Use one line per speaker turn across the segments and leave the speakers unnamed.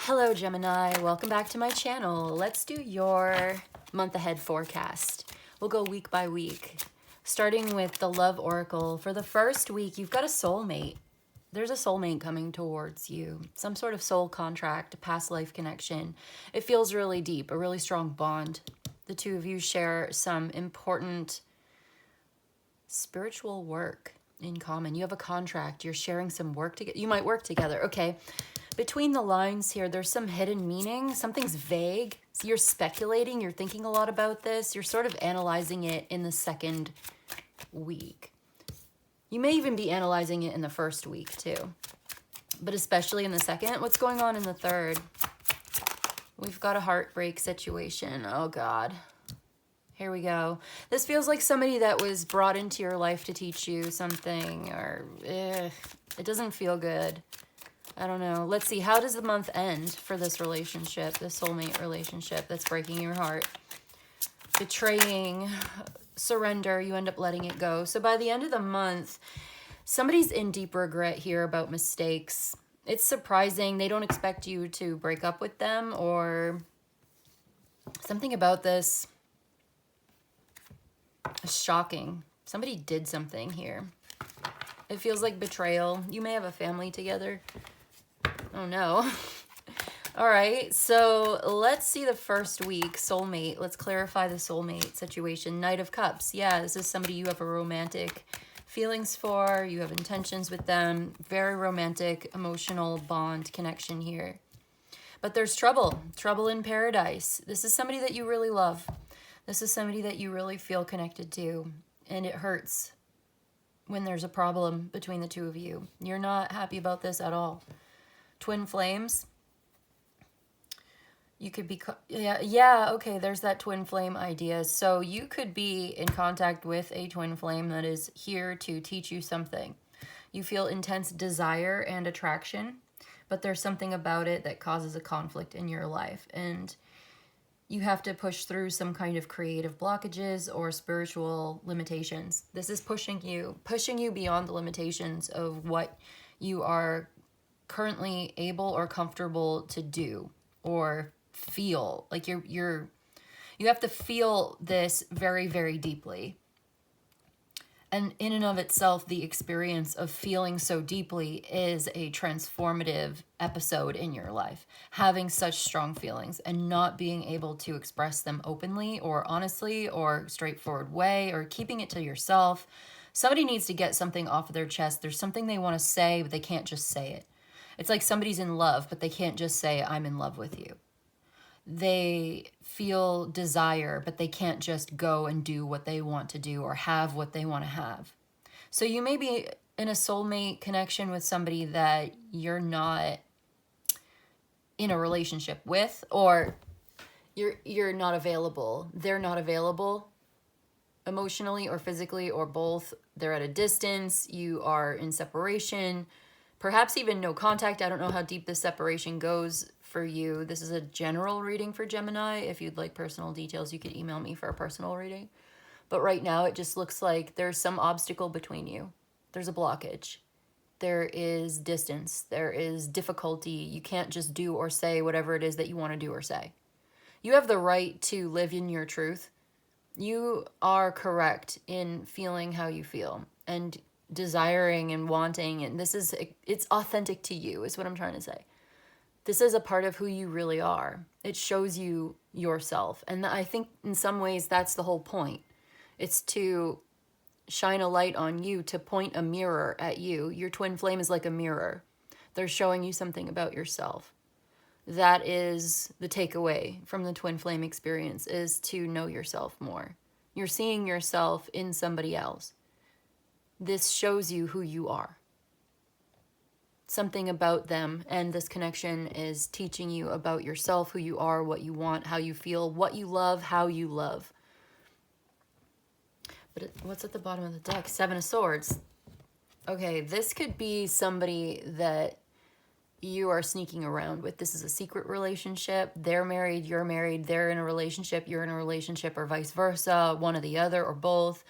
Hello Gemini, welcome back to my channel. Let's do your month ahead forecast. We'll go week by week, starting with the love oracle. For the first week, you've got a soulmate. There's a soulmate coming towards you, some sort of soul contract, a past life connection. It feels really deep, a really strong bond. The two of you share some important spiritual work in common. You have a contract, you're sharing some work together. You might work together, okay. Between the lines here, there's some hidden meaning. Something's vague. So you're speculating. You're thinking a lot about this. You're sort of analyzing it in the second week. You may even be analyzing it in the first week too. But especially in the second. What's going on in the third? We've got a heartbreak situation. Oh God. Here we go. This feels like somebody that was brought into your life to teach you something, or it doesn't feel good. I don't know. Let's see. How does the month end for this relationship, this soulmate relationship that's breaking your heart? Betraying, surrender, you end up letting it go. So by the end of the month, somebody's in deep regret here about mistakes. It's surprising. They don't expect you to break up with them, or something about this is shocking. Somebody did something here. It feels like betrayal. You may have a family together. Oh no. All right, so let's see the first week, soulmate. Let's clarify the soulmate situation. Knight of Cups. Yeah, this is somebody you have a romantic feelings for. You have intentions with them. Very romantic, emotional bond connection here. But there's trouble. Trouble in paradise. This is somebody that you really love. This is somebody that you really feel connected to. And it hurts when there's a problem between the two of you. You're not happy about this at all. Twin flames. You could be, yeah, okay, there's that twin flame idea. So you could be in contact with a twin flame that is here to teach you something. You feel intense desire and attraction, but there's something about it that causes a conflict in your life. And you have to push through some kind of creative blockages or spiritual limitations. This is pushing you beyond the limitations of what you are currently able or comfortable to do or feel. Like you have to feel this very, very deeply. And in and of itself, the experience of feeling so deeply is a transformative episode in your life. Having such strong feelings and not being able to express them openly or honestly or straightforward way, or keeping it to yourself. Somebody needs to get something off of their chest. There's something they want to say, but they can't just say it. It's like somebody's in love, but they can't just say, I'm in love with you. They feel desire, but they can't just go and do what they want to do or have what they want to have. So you may be in a soulmate connection with somebody that you're not in a relationship with, or you're not available. They're not available emotionally or physically or both. They're at a distance. You are in separation. Perhaps even no contact. I don't know how deep this separation goes for you. This is a general reading for Gemini. If you'd like personal details, you could email me for a personal reading. But right now, it just looks like there's some obstacle between you. There's a blockage. There is distance. There is difficulty. You can't just do or say whatever it is that you want to do or say. You have the right to live in your truth. You are correct in feeling how you feel and desiring and wanting, and it's authentic to you is what I'm trying to say. This is a part of who you really are. It shows you yourself, and I think in some ways that's the whole point. It's to shine a light on you, to point a mirror at you. Your twin flame is like a mirror. They're showing you something about yourself. That is the takeaway from the twin flame experience, is to know yourself more. You're seeing yourself in somebody else. This shows you who you are. Something about them, and this connection is teaching you about yourself, who you are, what you want, how you feel, what you love, how you love. But what's at the bottom of the deck? Seven of Swords. Okay, this could be somebody that you are sneaking around with. This is a secret relationship. They're married, you're married, they're in a relationship, you're in a relationship, or vice versa, one or the other, or both.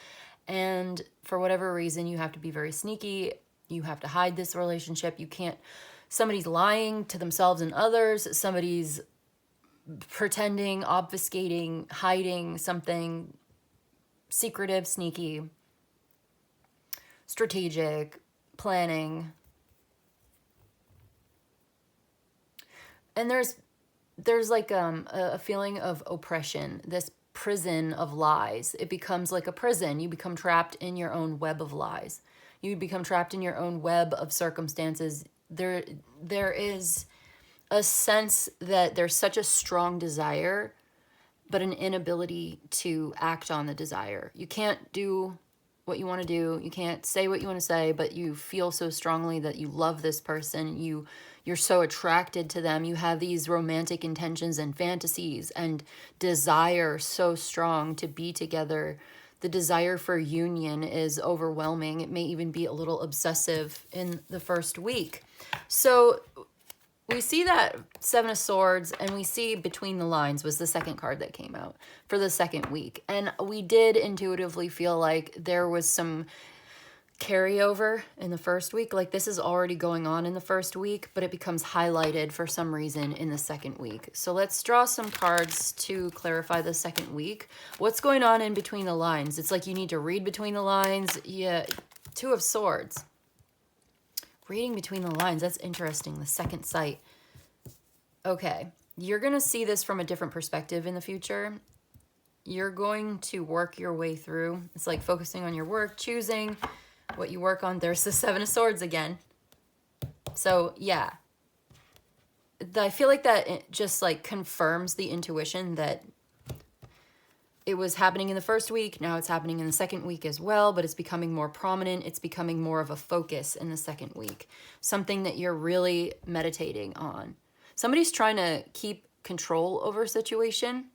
And for whatever reason, you have to be very sneaky. You have to hide this relationship. You can't somebody's lying to themselves and others, somebody's pretending, obfuscating, hiding something secretive, sneaky, strategic, planning. And there's like a feeling of oppression, this prison of lies. It becomes like a prison. You become trapped in your own web of lies. You become trapped in your own web of circumstances. There is a sense that there's such a strong desire, but an inability to act on the desire. You can't do what you want to do. You can't say what you want to say, but you feel so strongly that you love this person. You're so attracted to them. You have these romantic intentions and fantasies and desire so strong to be together. The desire for union is overwhelming. It may even be a little obsessive in the first week. So we see that Seven of Swords, and we see Between the Lines was the second card that came out for the second week. And we did intuitively feel like there was some carryover in the first week. Like this is already going on in the first week, but it becomes highlighted for some reason in the second week. So let's draw some cards to clarify the second week. What's going on in between the lines? It's like you need to read between the lines. Yeah, Two of Swords. Reading between the lines, that's interesting. The second sight. Okay, you're going to see this from a different perspective in the future. You're going to work your way through. It's like focusing on your work, choosing what you work on. There's the Seven of Swords again. So, yeah. I feel like that it just like confirms the intuition that it was happening in the first week. Now it's happening in the second week as well, but it's becoming more prominent. It's becoming more of a focus in the second week. Something that you're really meditating on. Somebody's trying to keep control over a situation.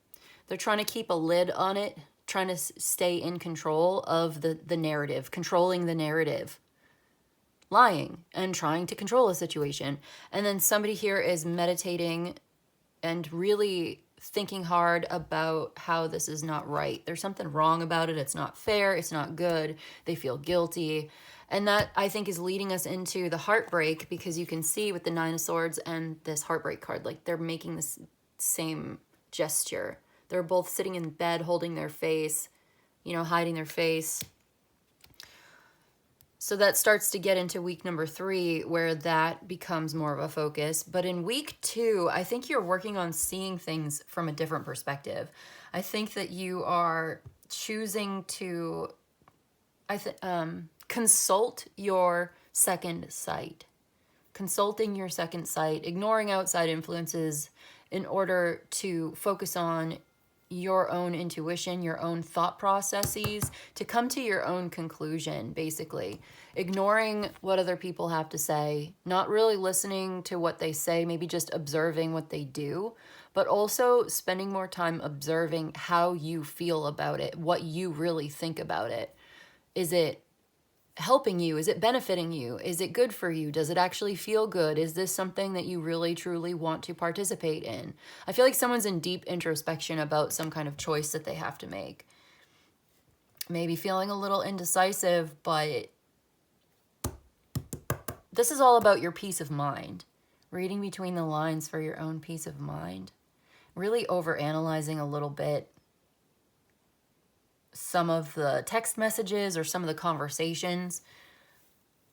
They're trying to keep a lid on it, trying to stay in control of the narrative, controlling the narrative, lying and trying to control a situation. And then somebody here is meditating and really thinking hard about how this is not right. There's something wrong about it. It's not fair. It's not good. They feel guilty. And that, I think, is leading us into the heartbreak, because you can see with the Nine of Swords and this heartbreak card, like they're making this same gesture. They're both sitting in bed, holding their face, you know, hiding their face. So that starts to get into week number 3, where that becomes more of a focus. But in week 2, I think you're working on seeing things from a different perspective. I think that you are choosing to consult your second sight. Consulting your second sight, ignoring outside influences in order to focus on your own intuition, your own thought processes, to come to your own conclusion, basically. Ignoring what other people have to say, not really listening to what they say, maybe just observing what they do, but also spending more time observing how you feel about it, what you really think about it. Is it helping you? Is it benefiting you? Is it good for you? Does it actually feel good? Is this something that you really truly want to participate in? I feel like someone's in deep introspection about some kind of choice that they have to make. Maybe feeling a little indecisive, but this is all about your peace of mind. Reading between the lines for your own peace of mind. Really overanalyzing a little bit some of the text messages or some of the conversations,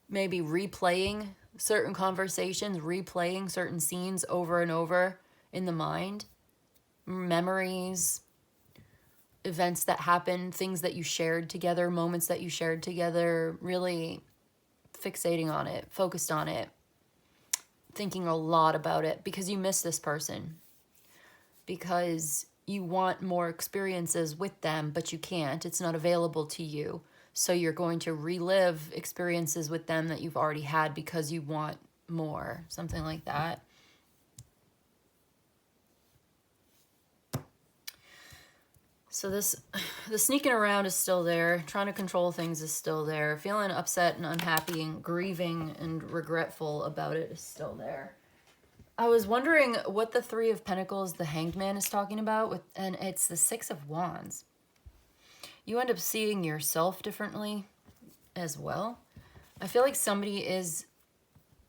maybe replaying certain conversations, replaying certain scenes over and over in the mind, memories, events that happened, things that you shared together, moments that you shared together, really fixating on it, focused on it, thinking a lot about it because you miss this person, because you want more experiences with them, but you can't. It's not available to you. So you're going to relive experiences with them that you've already had because you want more, something like that. So the sneaking around is still there. Trying to control things is still there. Feeling upset and unhappy and grieving and regretful about it is still there. I was wondering what the Three of Pentacles, the Hanged Man, is talking about, and it's the Six of Wands. You end up seeing yourself differently as well. I feel like somebody is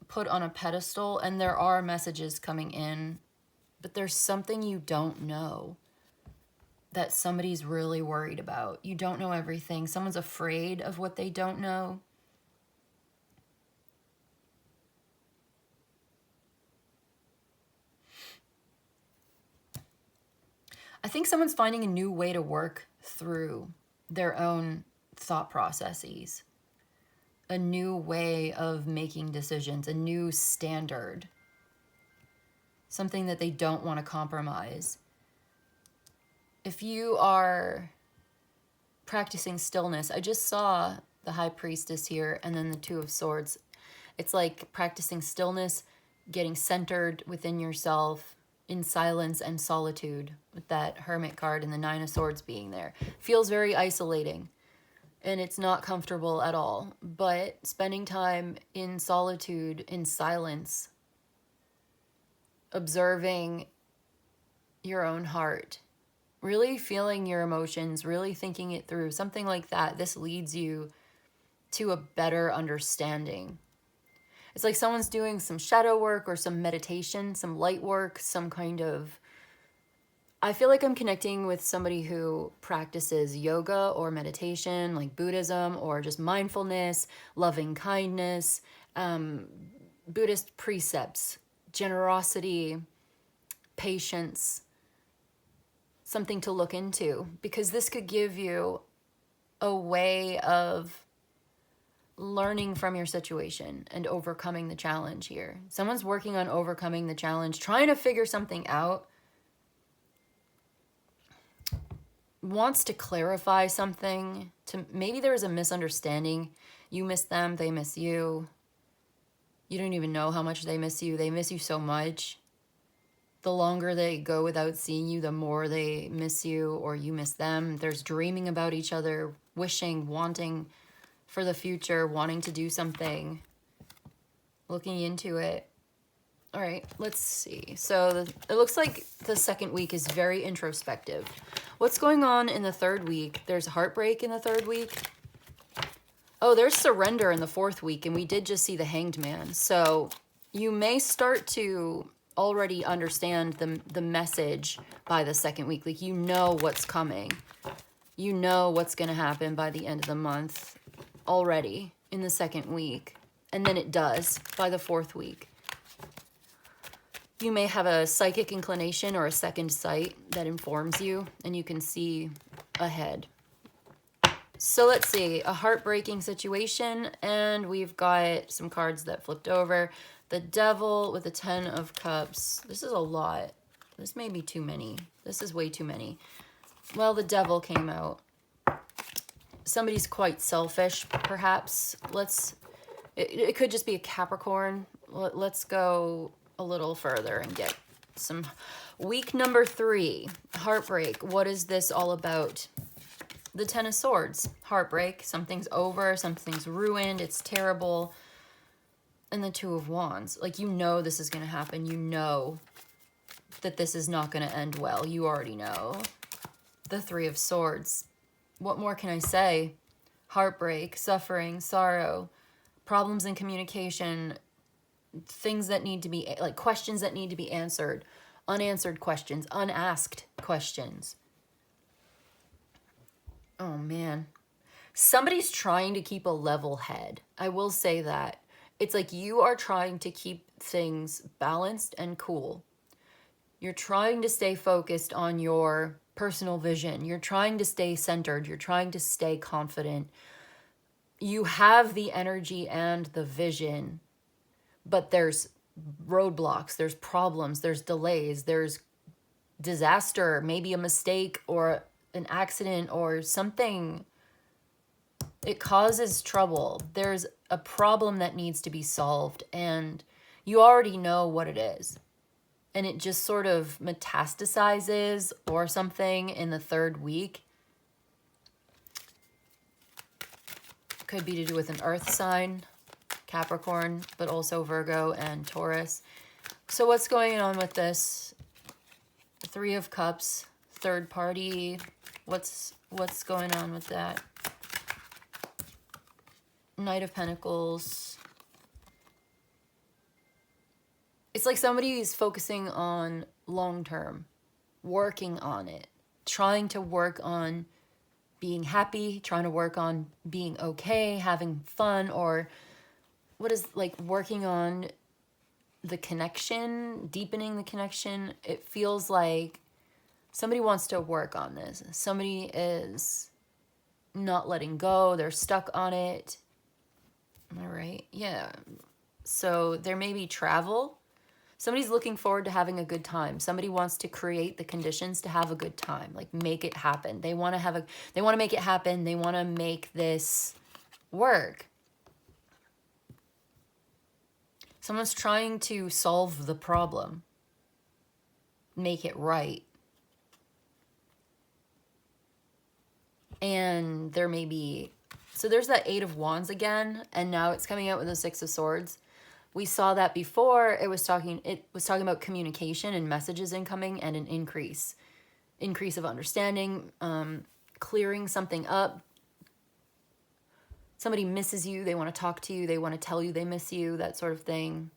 put on a pedestal, and there are messages coming in, but there's something you don't know that somebody's really worried about. You don't know everything. Someone's afraid of what they don't know. I think someone's finding a new way to work through their own thought processes, a new way of making decisions, a new standard, something that they don't want to compromise. If you are practicing stillness, I just saw the High Priestess here and then the Two of Swords. It's like practicing stillness, getting centered within yourself in silence and solitude, with that Hermit card and the Nine of Swords being there. Feels very isolating and it's not comfortable at all. But spending time in solitude, in silence, observing your own heart, really feeling your emotions, really thinking it through, something like that, this leads you to a better understanding. It's like someone's doing some shadow work or some meditation, some light work, some kind of... I feel like I'm connecting with somebody who practices yoga or meditation, like Buddhism, or just mindfulness, loving kindness, Buddhist precepts, generosity, patience, something to look into, because this could give you a way of learning from your situation and overcoming the challenge here. Someone's working on overcoming the challenge, trying to figure something out, wants to clarify something. Maybe there was a misunderstanding. You miss them, they miss you. You don't even know how much they miss you. They miss you so much. The longer they go without seeing you, the more they miss you or you miss them. There's dreaming about each other, wishing, wanting for the future, wanting to do something, looking into it. All right, let's see. So it looks like the second week is very introspective. What's going on in the third week? There's heartbreak in the third week. Oh, there's surrender in the fourth week, and we did just see the Hanged Man. So you may start to already understand the message by the second week. Like, you know what's coming. You know what's going to happen by the end of the month already in the second week. And then it does by the fourth week. You may have a psychic inclination or a second sight that informs you, and you can see ahead. So let's see, a heartbreaking situation, and we've got some cards that flipped over. The Devil with the 10 of Cups. This is a lot. This may be too many. This is way too many. Well, the Devil came out. Somebody's quite selfish, perhaps. It could just be a Capricorn. Let's go a little further and get some. Week number 3, heartbreak. What is this all about? The 10 of Swords, heartbreak. Something's over, something's ruined, it's terrible. And the 2 of Wands. Like, you know this is going to happen. You know that this is not going to end well. You already know. The 3 of Swords. What more can I say? Heartbreak, suffering, sorrow, problems in communication, things that need to be, like, questions that need to be answered, unanswered questions, unasked questions. Oh, man. Somebody's trying to keep a level head. I will say that. It's like you are trying to keep things balanced and cool. You're trying to stay focused on your personal vision. You're trying to stay centered. You're trying to stay confident. You have the energy and the vision, but there's roadblocks, there's problems, there's delays, there's disaster, maybe a mistake or an accident or something. It causes trouble. There's a problem that needs to be solved, and you already know what it is. And it just sort of metastasizes or something in the third week. Could be to do with an earth sign, Capricorn, but also Virgo and Taurus. So what's going on with this? 3 of Cups, third party. What's going on with that? Knight of Pentacles. It's like somebody's focusing on long term, working on it, trying to work on being happy, trying to work on being okay, having fun, or what is like working on the connection, deepening the connection. It feels like somebody wants to work on this. Somebody is not letting go. They're stuck on it. Am I right? Yeah. So there may be travel. Somebody's looking forward to having a good time. Somebody wants to create the conditions to have a good time, like make it happen. They want to make it happen. They want to make this work. Someone's trying to solve the problem, make it right. And there may be, so there's that Eight of Wands again, and now it's coming out with the Six of Swords. We saw that before. It was talking about communication and messages incoming and an increase of understanding, clearing something up. Somebody misses you, they want to talk to you, they want to tell you they miss you, that sort of thing.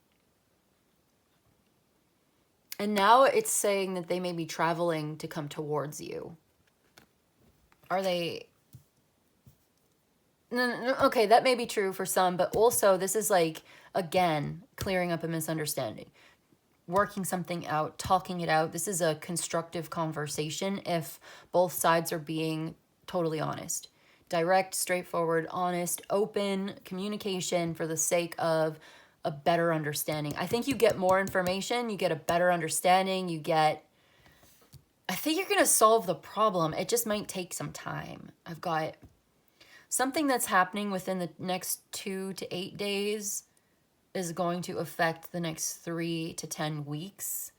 And now it's saying that they may be traveling to come towards you. Are they? No, okay, that may be true for some, but also this is like, again, clearing up a misunderstanding, working something out, talking it out. This is a constructive conversation if both sides are being totally honest. Direct, straightforward, honest, open communication for the sake of a better understanding. I think you get more information, you get a better understanding, I think you're going to solve the problem. It just might take some time. I've got something that's happening within the next 2 to 8 days is going to affect the next 3 to 10 weeks,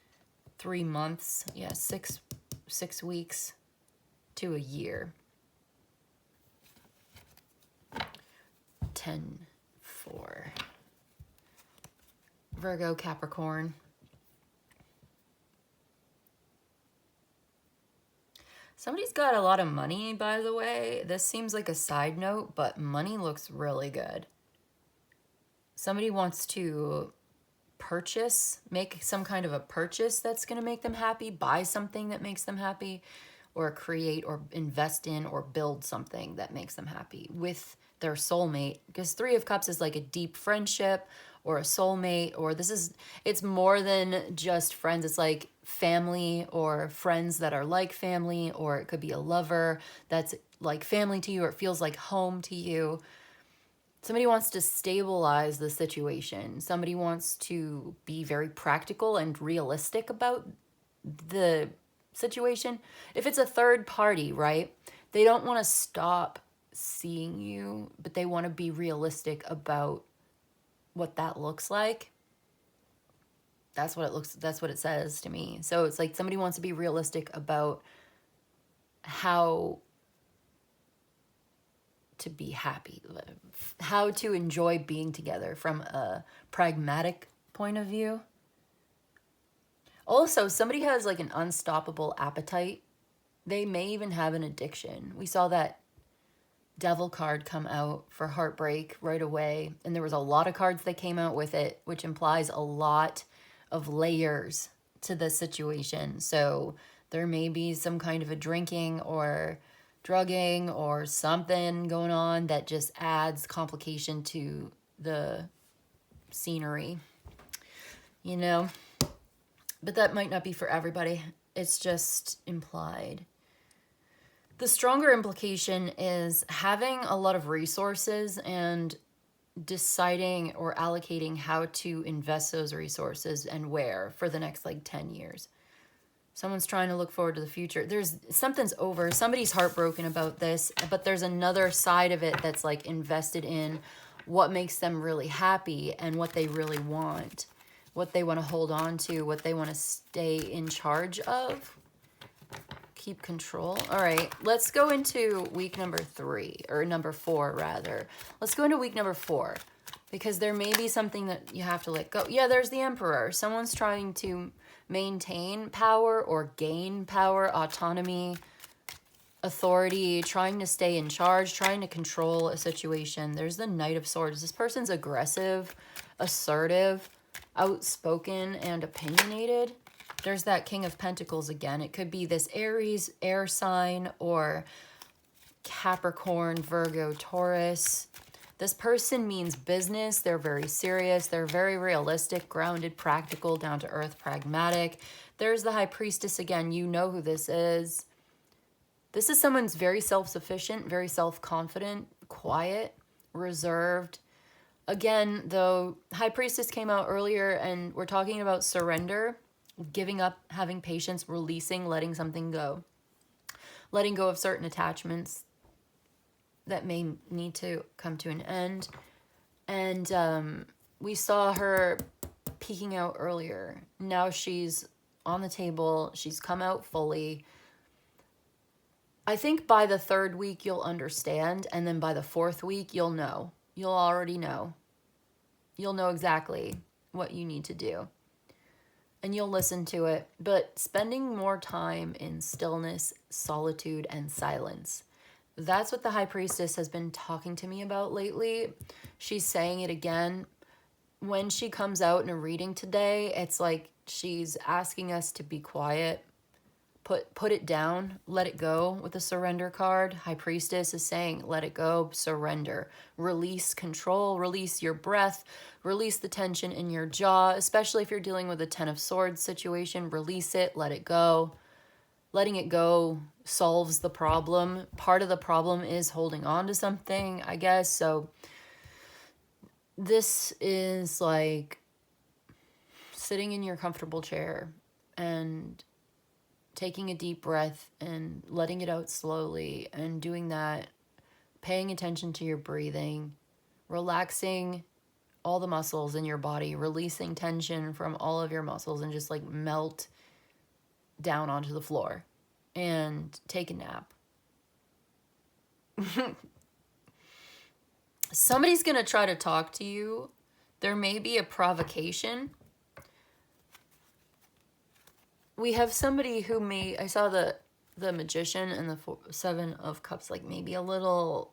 3 months, 6 weeks to a year. 10-4. Virgo, Capricorn. Somebody's got a lot of money, by the way. This seems like a side note, but money looks really good. Somebody wants to purchase, make some kind of a purchase that's going to make them happy, buy something that makes them happy, or create or invest in or build something that makes them happy with their soulmate. Because Three of Cups is like a deep friendship or a soulmate, or it's more than just friends. It's like family or friends that are like family, or it could be a lover that's like family to you, or it feels like home to you. Somebody wants to stabilize the situation. Somebody wants to be very practical and realistic about the situation. If it's a third party, right? They don't want to stop seeing you, but they want to be realistic about what that looks like. That's what it says to me. So it's like somebody wants to be realistic about how to be happy, how to enjoy being together from a pragmatic point of view. Also, somebody has like an unstoppable appetite. They may even have an addiction. We saw that Devil card come out for heartbreak right away, and there was a lot of cards that came out with it, which implies a lot of layers to the situation. So there may be some kind of a drinking or drugging or something going on that just adds complication to the scenery, but that might not be for everybody. It's just implied. The stronger implication is having a lot of resources and deciding or allocating how to invest those resources and where for the next 10 years. Someone's trying to look forward to the future. Something's over. Somebody's heartbroken about this, but there's another side of it that's invested in what makes them really happy and what they really want, what they want to hold on to, what they want to stay in charge of. Keep control. All right, let's go into week number 3, or number 4 rather. Let's go into week number 4, because there may be something that you have to let go. Yeah, there's the Emperor. Someone's trying to maintain power or gain power, autonomy, authority, trying to stay in charge, trying to control a situation. There's the Knight of Swords. This person's aggressive, assertive. outspoken and opinionated. There's that King of Pentacles again. It could be this Aries air sign or Capricorn, Virgo, Taurus. This person means business. They're very serious. They're very realistic, grounded, practical, down to earth, pragmatic. There's the High Priestess again. You know who this is. This is someone's very self-sufficient, very self-confident, quiet, reserved. Again, though, High Priestess came out earlier and we're talking about surrender, giving up, having patience, releasing, letting something go. Letting go of certain attachments that may need to come to an end. And we saw her peeking out earlier. Now she's on the table. She's come out fully. I think by the 3rd week you'll understand, and then by the 4th week you'll know. You'll already know. You'll know exactly what you need to do. And you'll listen to it. But spending more time in stillness, solitude, and silence. That's what the High Priestess has been talking to me about lately. She's saying it again. When she comes out in a reading today, it's like she's asking us to be quiet. Put it down, let it go with the surrender card. High Priestess is saying, let it go, surrender. Release control, release your breath, release the tension in your jaw, especially if you're dealing with a 10 of Swords situation. Release it, let it go. Letting it go solves the problem. Part of the problem is holding on to something, I guess. So this is like sitting in your comfortable chair and taking a deep breath and letting it out slowly and doing that, paying attention to your breathing, relaxing all the muscles in your body, releasing tension from all of your muscles and just like melt down onto the floor and take a nap. Somebody's going to try to talk to you. There may be a provocation. We have somebody who may, I saw the Magician and the 7 of Cups, like maybe a little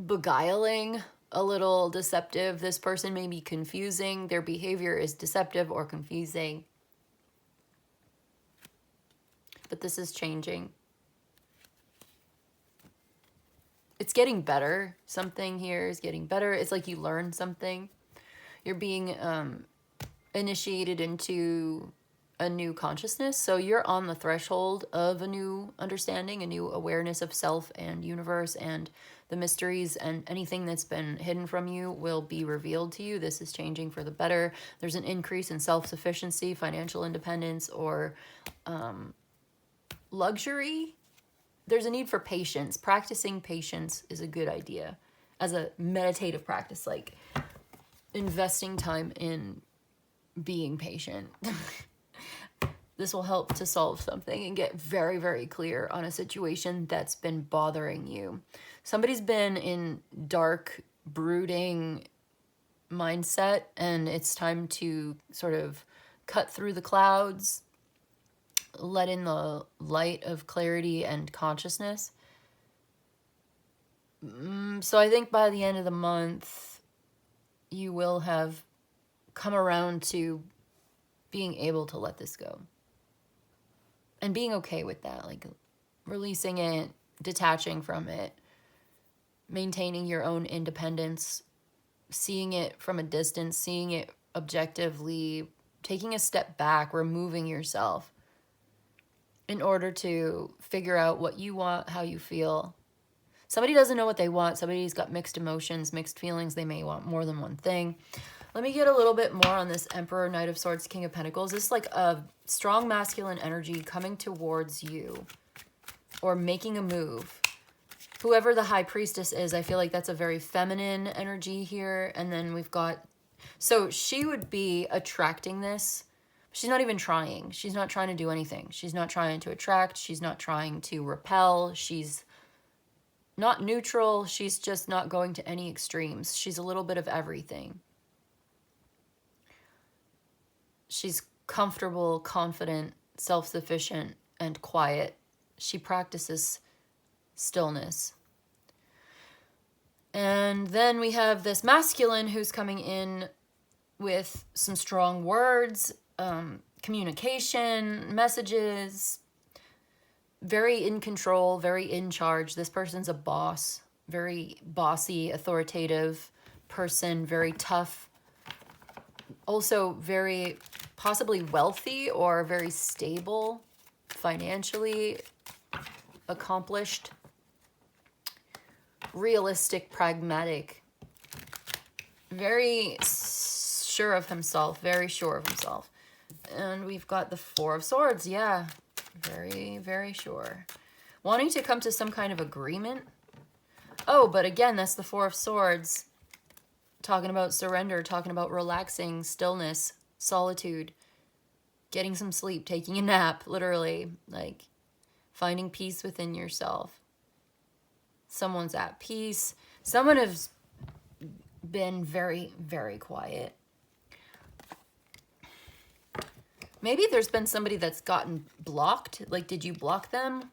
beguiling, a little deceptive. This person may be confusing. Their behavior is deceptive or confusing. But this is changing. It's getting better. Something here is getting better. It's like you learned something. You're being initiated into a new consciousness. So you're on the threshold of a new understanding, a new awareness of self and universe, and the mysteries and anything that's been hidden from you will be revealed to you. This is changing for the better. There's an increase in self-sufficiency, financial independence, or luxury. There's a need for patience. Practicing patience is a good idea as a meditative practice, like investing time in being patient. This will help to solve something and get very, very clear on a situation that's been bothering you. Somebody's been in dark, brooding mindset, and it's time to sort of cut through the clouds, let in the light of clarity and consciousness. So I think by the end of the month, you will have come around to being able to let this go. And being okay with that, like releasing it, detaching from it, maintaining your own independence, seeing it from a distance, seeing it objectively, taking a step back, removing yourself in order to figure out what you want, how you feel. Somebody doesn't know what they want. Somebody's got mixed emotions, mixed feelings. They may want more than one thing. Let me get a little bit more on this Emperor, Knight of Swords, King of Pentacles. This is like a strong masculine energy coming towards you or making a move. Whoever the High Priestess is, I feel like that's a very feminine energy here. And then we've got, so she would be attracting this. She's not even trying. She's not trying to do anything. She's not trying to attract. She's not trying to repel. She's not neutral. She's just not going to any extremes. She's a little bit of everything. She's comfortable, confident, self-sufficient, and quiet. She practices stillness. And then we have this masculine who's coming in with some strong words, communication, messages, very in control, very in charge. This person's a boss, very bossy, authoritative person, very tough, also very possibly wealthy or very stable, financially accomplished, realistic, pragmatic, very sure of himself, very sure of himself. And we've got the Four of Swords. Yeah, very, very sure. Wanting to come to some kind of agreement. Oh, but again, that's the Four of Swords. Talking about surrender, talking about relaxing, stillness, solitude, getting some sleep, taking a nap, literally, like finding peace within yourself. Someone's at peace. Someone has been very, very quiet. Maybe there's been somebody that's gotten blocked. Like, did you block them?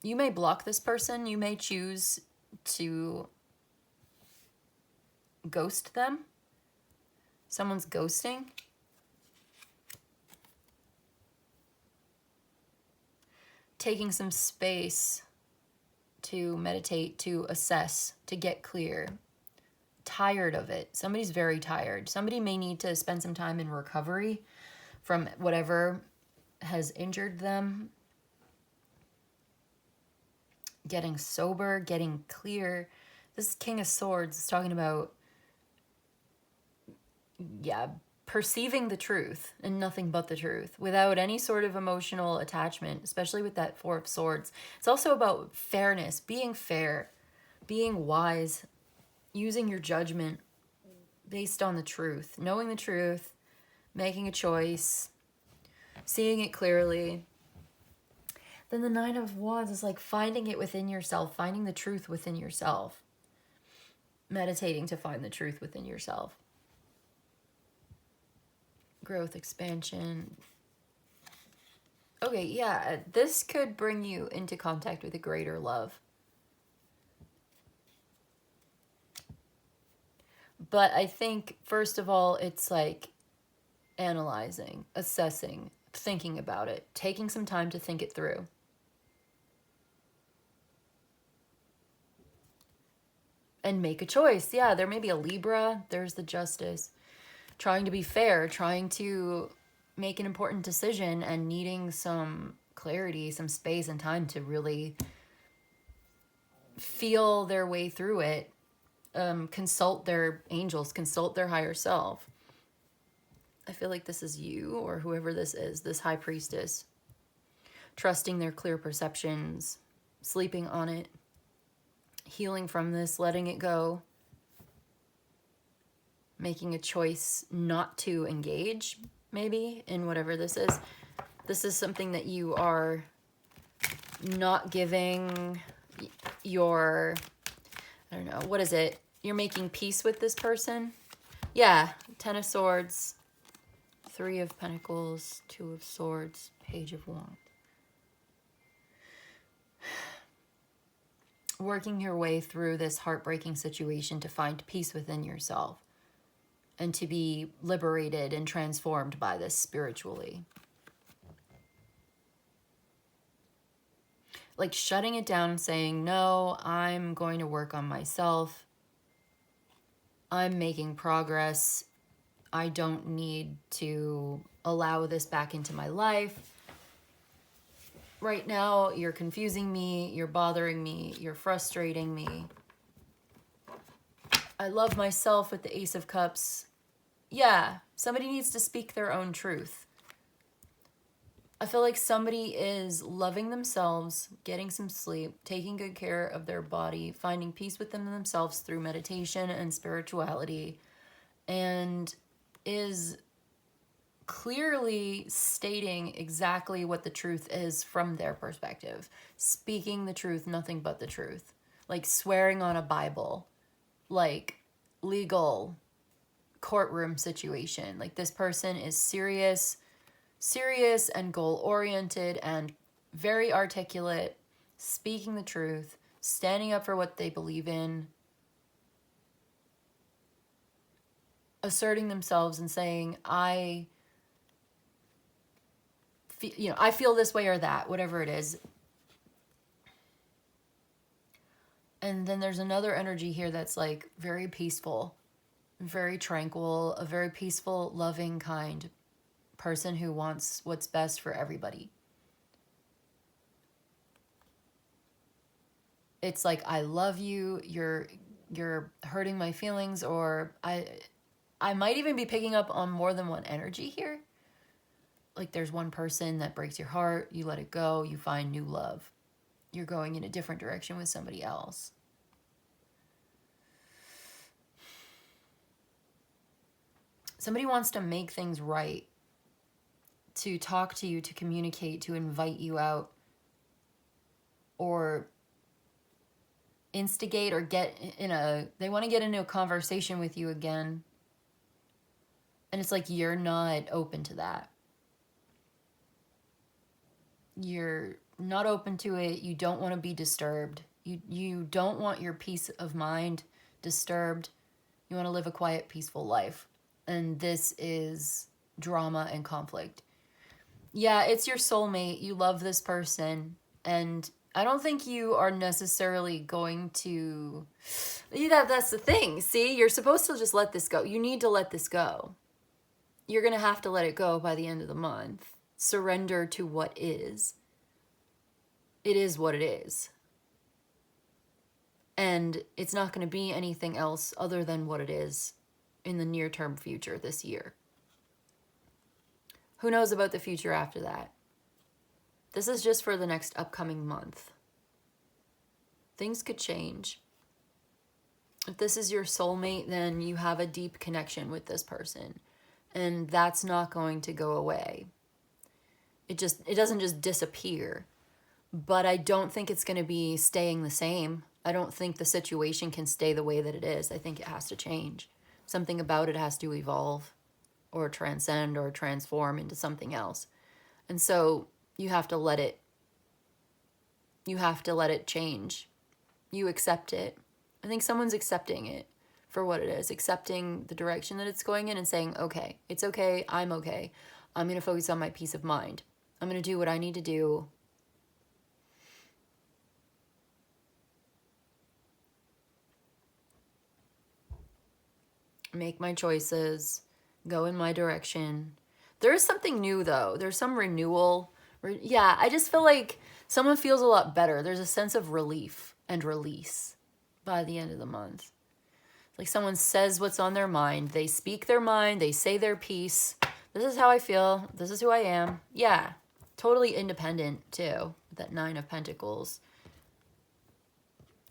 You may block this person. You may choose to ghost them. Someone's ghosting. Taking some space to meditate, to assess, to get clear. Tired of it. Somebody's very tired. Somebody may need to spend some time in recovery from whatever has injured them. Getting sober, getting clear. This King of Swords is talking about, yeah, perceiving the truth and nothing but the truth without any sort of emotional attachment, especially with that Four of Swords. It's also about fairness, being fair, being wise, using your judgment based on the truth, knowing the truth, making a choice, seeing it clearly. Then the Nine of Wands is like finding it within yourself, finding the truth within yourself, meditating to find the truth within yourself. Growth, expansion. Okay, yeah, this could bring you into contact with a greater love. But I think, first of all, it's like analyzing, assessing, thinking about it, taking some time to think it through. And make a choice. Yeah, there may be a Libra. There's the Justice. Trying to be fair, trying to make an important decision and needing some clarity, some space and time to really feel their way through it. Consult their angels, consult their higher self. I feel like this is you or whoever this is, this High Priestess. Trusting their clear perceptions, sleeping on it, healing from this, letting it go. Making a choice not to engage, maybe, in whatever this is. This is something that you are not giving your, I don't know, what is it? You're making peace with this person? Yeah, Ten of Swords, Three of Pentacles, Two of Swords, Page of Wands. Working your way through this heartbreaking situation to find peace within yourself. And to be liberated and transformed by this spiritually. Like shutting it down and saying, no, I'm going to work on myself. I'm making progress. I don't need to allow this back into my life. Right now, you're confusing me. You're bothering me. You're frustrating me. I love myself with the Ace of Cups. Yeah, somebody needs to speak their own truth. I feel like somebody is loving themselves, getting some sleep, taking good care of their body, finding peace within themselves through meditation and spirituality, and is clearly stating exactly what the truth is from their perspective. Speaking the truth, nothing but the truth. Like swearing on a Bible. Like legal courtroom situation. Like this person is serious and goal-oriented and very articulate, speaking the truth, standing up for what they believe in. asserting themselves and saying, I feel this way or that, whatever it is. And then there's another energy here that's like very peaceful, very tranquil, a very peaceful, loving, kind person who wants what's best for everybody. It's like, I love you, you're hurting my feelings, or I might even be picking up on more than one energy here. Like there's one person that breaks your heart, you let it go, you find new love. You're going in a different direction with somebody else. Somebody wants to make things right, to talk to you, to communicate, to invite you out, or instigate or they want to get into a conversation with you again. And it's like you're not open to that. You're not open to it. You don't want to be disturbed. You don't want your peace of mind disturbed. You want to live a quiet, peaceful life. And this is drama and conflict. Yeah, it's your soulmate. You love this person. And I don't think you are necessarily going to... That's the thing. See, you're supposed to just let this go. You need to let this go. You're going to have to let it go by the end of the month. Surrender to what is. It is what it is. And it's not going to be anything else other than what it is in the near-term future this year. Who knows about the future after that? This is just for the next upcoming month. Things could change. If this is your soulmate, then you have a deep connection with this person. And that's not going to go away. It doesn't just disappear. But I don't think it's going to be staying the same. I don't think the situation can stay the way that it is. I think it has to change. Something about it has to evolve or transcend or transform into something else. And so you have to let it change. You accept it. I think someone's accepting it for what it is, accepting the direction that it's going in and saying, okay, it's okay, I'm okay. I'm going to focus on my peace of mind. I'm going to do what I need to do. Make my choices, go in my direction. There is something new though. There's some renewal. Yeah, I just feel like someone feels a lot better. There's a sense of relief and release by the end of the month. Like someone says what's on their mind. They speak their mind. They say their piece. This is how I feel. This is who I am. Yeah, totally independent too. That 9 of Pentacles.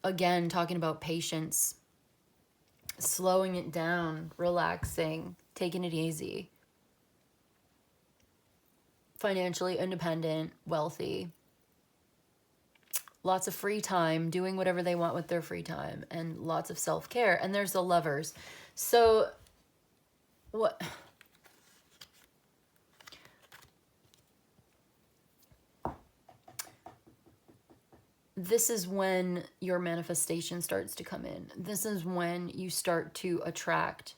Again, talking about patience. Slowing it down, relaxing, taking it easy. Financially independent, wealthy. Lots of free time, doing whatever they want with their free time, and lots of self-care. And there's the Lovers. So, what... This is when your manifestation starts to come in. This is when you start to attract.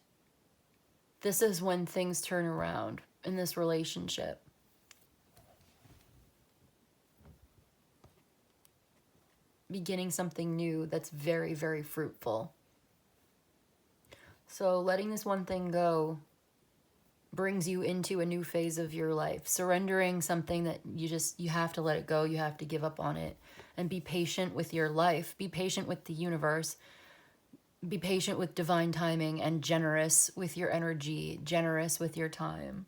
This is when things turn around in this relationship. Beginning something new that's very, very fruitful. So letting this one thing go brings you into a new phase of your life. Surrendering something that you have to let it go. You have to give up on it. And be patient with your life. Be patient with the universe. Be patient with divine timing and generous with your energy, generous with your time.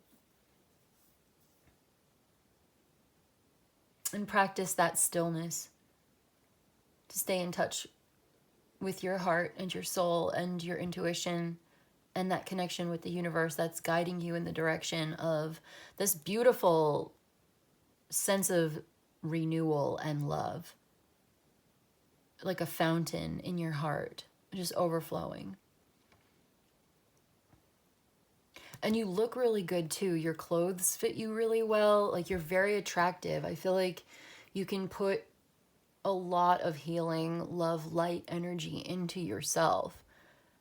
And practice that stillness to stay in touch with your heart and your soul and your intuition and that connection with the universe that's guiding you in the direction of this beautiful sense of renewal and love. Like a fountain in your heart, just overflowing. And you look really good too. Your clothes fit you really well. Like you're very attractive. I feel like you can put a lot of healing, love, light energy into yourself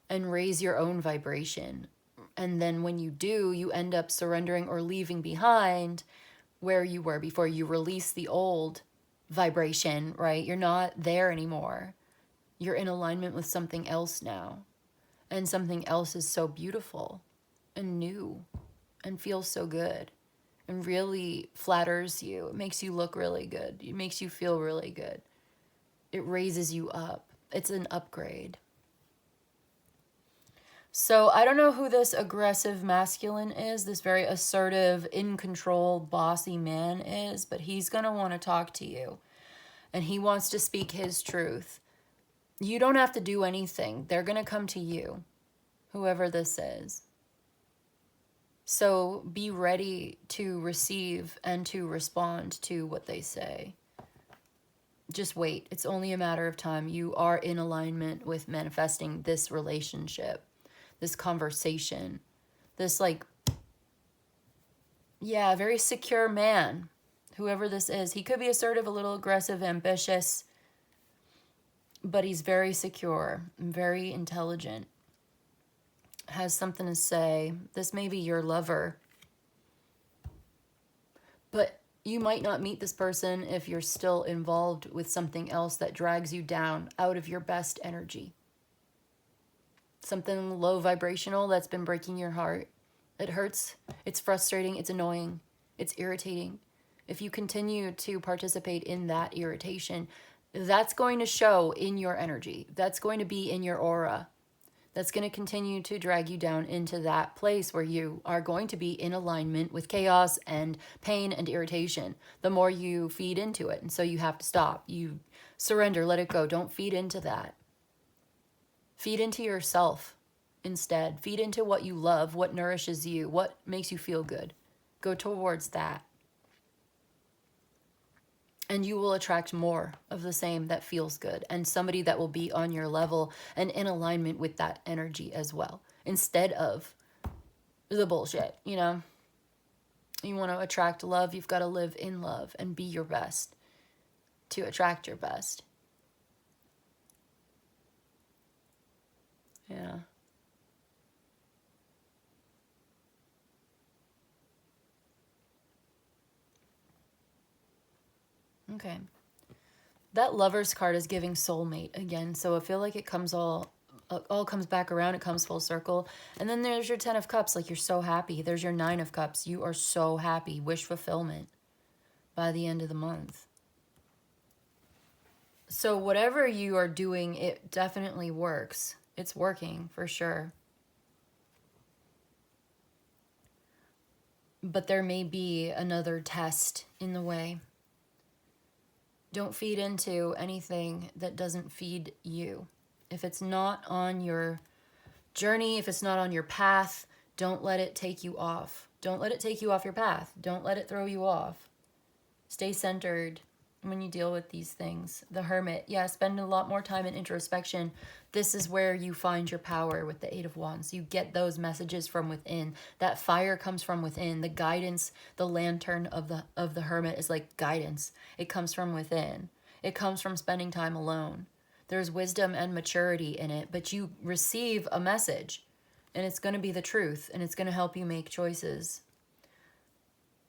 and raise your own vibration. And then when you do, you end up surrendering or leaving behind where you were before. You release the old vibration, right? You're not there anymore. You're in alignment with something else now. And something else is so beautiful and new and feels so good and really flatters you. It makes you look really good. It makes you feel really good. It raises you up. It's an upgrade. So I don't know who this aggressive masculine is, this very assertive, in control, bossy man is, but he's going to want to talk to you. And he wants to speak his truth. You don't have to do anything. They're going to come to you, whoever this is. So be ready to receive and to respond to what they say. Just wait. It's only a matter of time. You are in alignment with manifesting this relationship, this conversation, this very secure man, whoever this is. He could be assertive, a little aggressive, ambitious, but he's very secure, very intelligent, has something to say. This may be your lover, but you might not meet this person if you're still involved with something else that drags you down out of your best energy. Something low vibrational that's been breaking your heart. It hurts, it's frustrating, it's annoying, it's irritating. If you continue to participate in that irritation, that's going to show in your energy. That's going to be in your aura. That's going to continue to drag you down into that place where you are going to be in alignment with chaos and pain and irritation the more you feed into it. And so you have to stop. You surrender, let it go. Don't feed into that. Feed into yourself instead. Feed into what you love, what nourishes you, what makes you feel good. Go towards that. And you will attract more of the same that feels good, and somebody that will be on your level and in alignment with that energy as well, instead of the bullshit, you know? You want to attract love, you've got to live in love and be your best to attract your best. Yeah. Okay. That Lover's card is giving soulmate again, so I feel like it comes all comes back around, it comes full circle. And then there's your 10 of Cups, like you're so happy. There's your 9 of Cups, you are so happy. Wish fulfillment by the end of the month. So whatever you are doing, it definitely works. It's working for sure. But there may be another test in the way. Don't feed into anything that doesn't feed you. If it's not on your journey, if it's not on your path, don't let it take you off. Don't let it take you off your path. Don't let it throw you off. Stay centered when you deal with these things. The Hermit, spend a lot more time in introspection. This is where you find your power with the 8 of Wands. You get those messages from within. That fire comes from within. The guidance, the lantern of the Hermit is like guidance. It comes from within. It comes from spending time alone. There's wisdom and maturity in it, but you receive a message, and it's going to be the truth, and it's going to help you make choices.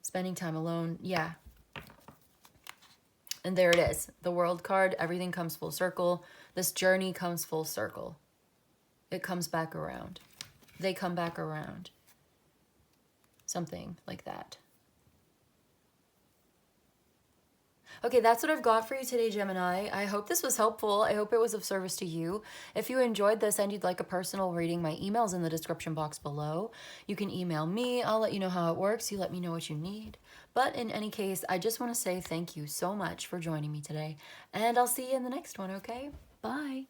Spending time alone, yeah. And there it is. The World card, everything comes full circle. This journey comes full circle. It comes back around. They come back around. Something like that. Okay, that's what I've got for you today, Gemini. I hope this was helpful. I hope it was of service to you. If you enjoyed this and you'd like a personal reading, my email's in the description box below. You can email me. I'll let you know how it works. You let me know what you need. But in any case, I just want to say thank you so much for joining me today. And I'll see you in the next one, okay? Bye.